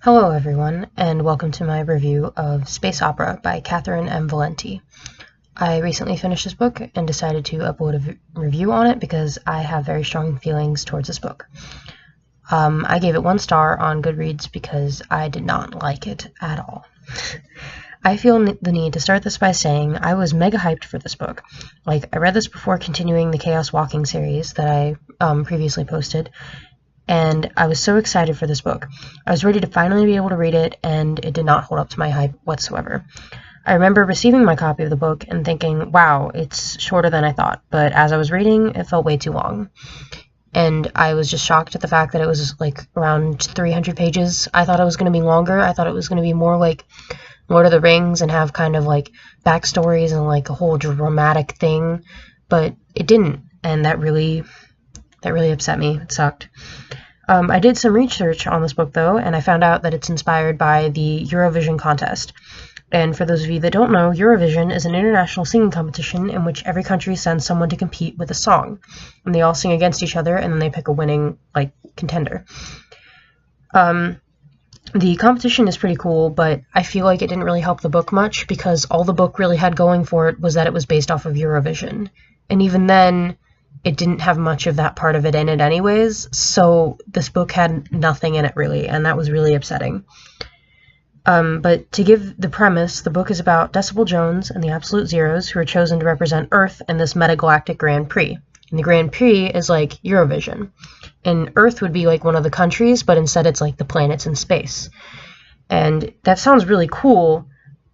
Hello everyone, and welcome to my review of Space Opera by Catherynne M. Valenti. I recently finished this book and decided to upload a review on it because I have very strong feelings towards this book. I gave it 1 star on Goodreads because I did not like it at all. I feel the need to start this by saying I was mega hyped for this book. I read this before continuing the Chaos Walking series that I previously posted, and I was so excited for this book. I was ready to finally be able to read it, and it did not hold up to my hype whatsoever. I remember receiving my copy of the book and thinking, wow, it's shorter than I thought, but as I was reading, it felt way too long. And I was just shocked at the fact that it was around 300 pages. I thought it was going to be longer. I thought it was going to be more like Lord of the Rings and have kind of backstories and a whole dramatic thing, but it didn't, and that really upset me. It sucked. I did some research on this book, though, and I found out that it's inspired by the Eurovision contest. And for those of you that don't know, Eurovision is an international singing competition in which every country sends someone to compete with a song. And they all sing against each other, and then they pick a winning, contender. The competition is pretty cool, but I feel like it didn't really help the book much because all the book really had going for it was that it was based off of Eurovision. And even then, it didn't have much of that part of it in it anyways, so this book had nothing in it really, and that was really upsetting. But to give the premise, the book is about Decibel Jones and the Absolute Zeros, who are chosen to represent Earth in this metagalactic Grand Prix. And the Grand Prix is like Eurovision. And Earth would be one of the countries, but instead it's the planets in space. And that sounds really cool,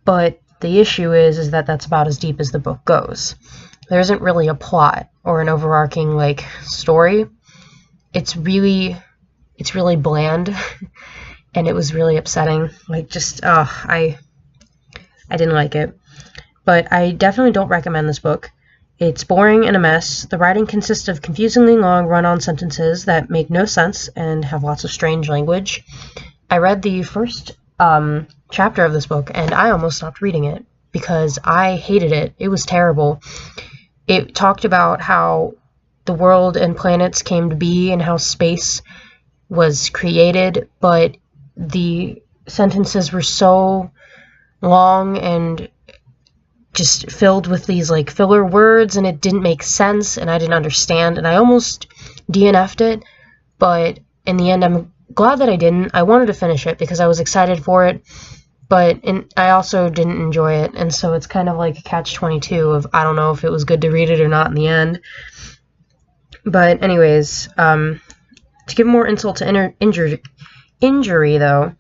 but the issue is that that's about as deep as the book goes. There isn't really a plot or an overarching story. It's really bland, and it was really upsetting. I didn't like it. But I definitely don't recommend this book. It's boring and a mess. The writing consists of confusingly long run-on sentences that make no sense and have lots of strange language. I read the first chapter of this book, and I almost stopped reading it because I hated it. It was terrible. It talked about how the world and planets came to be and how space was created, but the sentences were so long and just filled with these filler words, and it didn't make sense, and I didn't understand, and I almost DNF'd it, but in the end I'm glad that I didn't. I wanted to finish it because I was excited for it, but I also didn't enjoy it, and so it's kind of like a catch-22 of I don't know if it was good to read it or not in the end. But anyways, to give more insult to injury, though,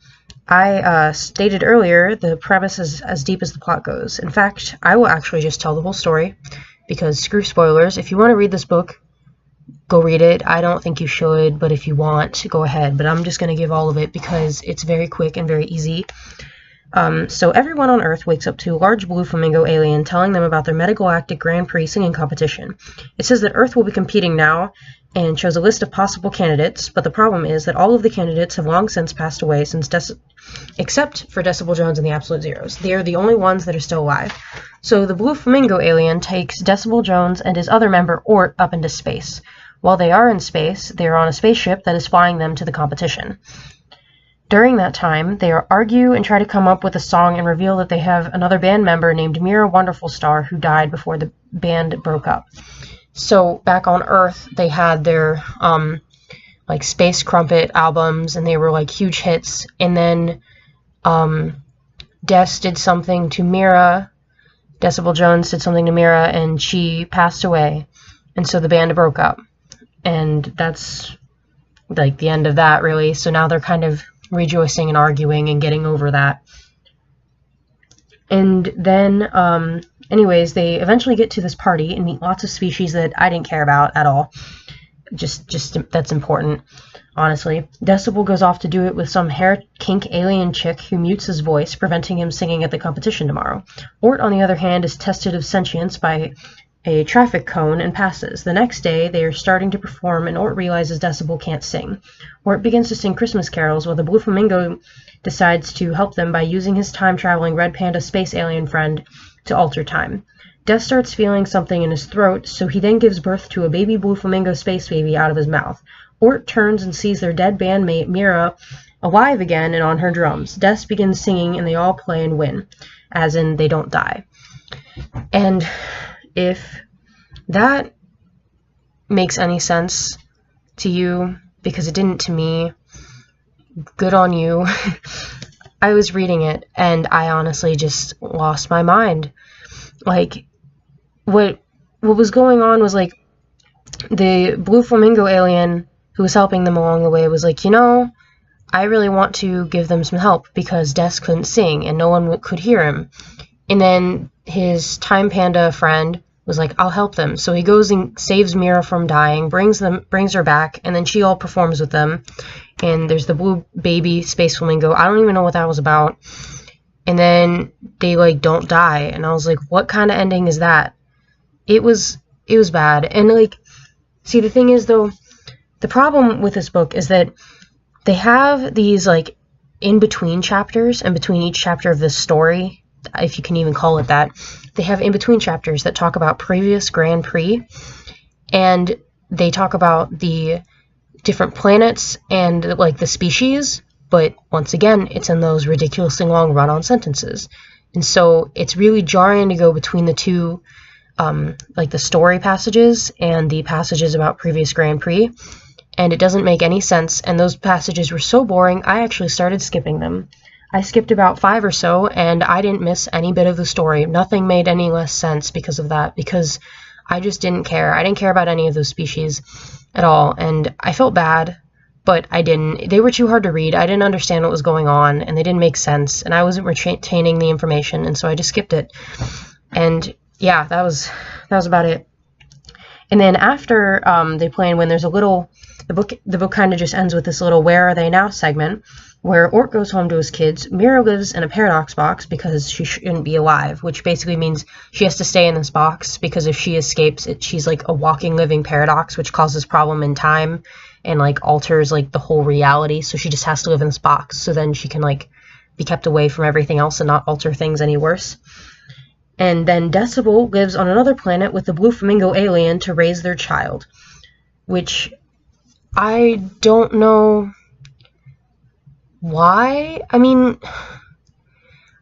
I stated earlier the premise is as deep as the plot goes. In fact, I will actually just tell the whole story, because screw spoilers. If you want to read this book, go read it. I don't think you should, but if you want, go ahead. But I'm just going to give all of it because it's very quick and very easy. So everyone on Earth wakes up to a large blue flamingo alien telling them about their metagalactic Grand Prix singing competition. It says that Earth will be competing now and shows a list of possible candidates, but the problem is that all of the candidates have long since passed away except for Decibel Jones and the Absolute Zeros. They are the only ones that are still alive. So the blue flamingo alien takes Decibel Jones and his other member, Ort, up into space. While they are in space, they are on a spaceship that is flying them to the competition. During that time, they argue and try to come up with a song and reveal that they have another band member named Mira Wonderful Star who died before the band broke up. So back on Earth, they had their Space Crumpet albums, and they were huge hits. And then Des did something to Mira. Decibel Jones did something to Mira, and she passed away. And so the band broke up. And that's the end of that, really. So now they're kind of rejoicing and arguing and getting over that. And then, anyways, they eventually get to this party and meet lots of species that I didn't care about at all. Just that's important, honestly. Decibel goes off to do it with some hair kink alien chick who mutes his voice, preventing him singing at the competition tomorrow. Ort, on the other hand, is tested of sentience by a traffic cone and passes. The next day, they are starting to perform, and Ort realizes Decibel can't sing. Ort begins to sing Christmas carols, while the Blue Flamingo decides to help them by using his time-traveling red panda space alien friend to alter time. Des starts feeling something in his throat, so he then gives birth to a baby Blue Flamingo space baby out of his mouth. Ort turns and sees their dead bandmate Mira alive again and on her drums. Des begins singing and they all play and win, as in they don't die. And if that makes any sense to you, because it didn't to me, good on you. I was reading it and I honestly just lost my mind. Like, what was going on was, like, the blue flamingo alien who was helping them along the way was like, you know, I really want to give them some help because Des couldn't sing and no one could hear him. And then his time panda friend was like, I'll help them. So he goes and saves Mira from dying, brings her back, and then she all performs with them. And there's the blue baby space flamingo. I don't even know what that was about. And then they, like, don't die. And I was like, what kind of ending is that? It was bad. And, like, see, the thing is, though, the problem with this book is that they have these, like, in-between chapters, and between each chapter of this story, if you can even call it that, they have in-between chapters that talk about previous Grand Prix, and they talk about the different planets and, like, the species, but once again, it's in those ridiculously long run-on sentences. And so it's really jarring to go between the two, like the story passages and the passages about previous Grand Prix, and it doesn't make any sense, and those passages were so boring, I actually started skipping them. I skipped about 5 or so, and I didn't miss any bit of the story. Nothing made any less sense because of that, because I just didn't care. I didn't care about any of those species at all, and I felt bad, but I didn't. They were too hard to read. I didn't understand what was going on, and they didn't make sense, and I wasn't retaining the information, and so I just skipped it. And yeah, that was about it. And then after they play and win, there's a little, the book kind of just ends with this little "Where Are They Now" segment, where Ort goes home to his kids. Mira lives in a paradox box because she shouldn't be alive, which basically means she has to stay in this box because if she escapes it, she's like a walking, living paradox, which causes problem in time and, like, alters, like, the whole reality. So she just has to live in this box so then she can, like, be kept away from everything else and not alter things any worse. And then Decibel lives on another planet with the blue flamingo alien to raise their child, which I don't know why. I mean,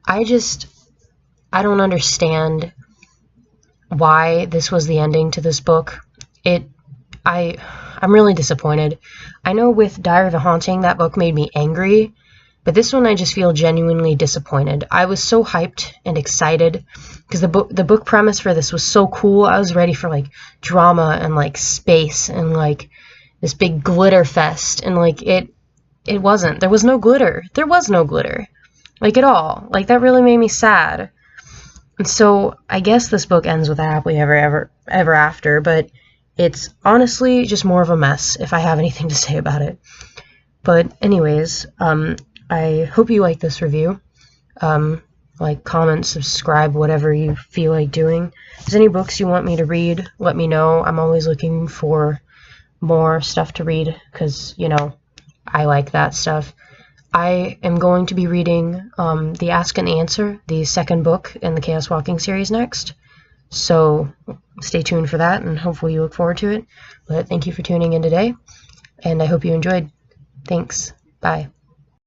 I don't understand why this was the ending to this book. I'm really disappointed. I know with Diary of a Haunting, that book made me angry, but this one I just feel genuinely disappointed. I was so hyped and excited because the book premise for this was so cool. I was ready for, like, drama and, like, space and, like, this big glitter fest, and, like, it wasn't. There was no glitter. There was no glitter, like, at all. Like, that really made me sad. And so I guess this book ends with a happily ever after, but it's honestly just more of a mess if I have anything to say about it. But anyways, I hope you like this review. Like, comment, subscribe, whatever you feel like doing. If there's any books you want me to read, let me know. I'm always looking for more stuff to read because, you know, I like that stuff. I am going to be reading The Ask and Answer, the second book in the Chaos Walking series next. So stay tuned for that, and hopefully you look forward to it. But thank you for tuning in today, and I hope you enjoyed. Thanks. Bye.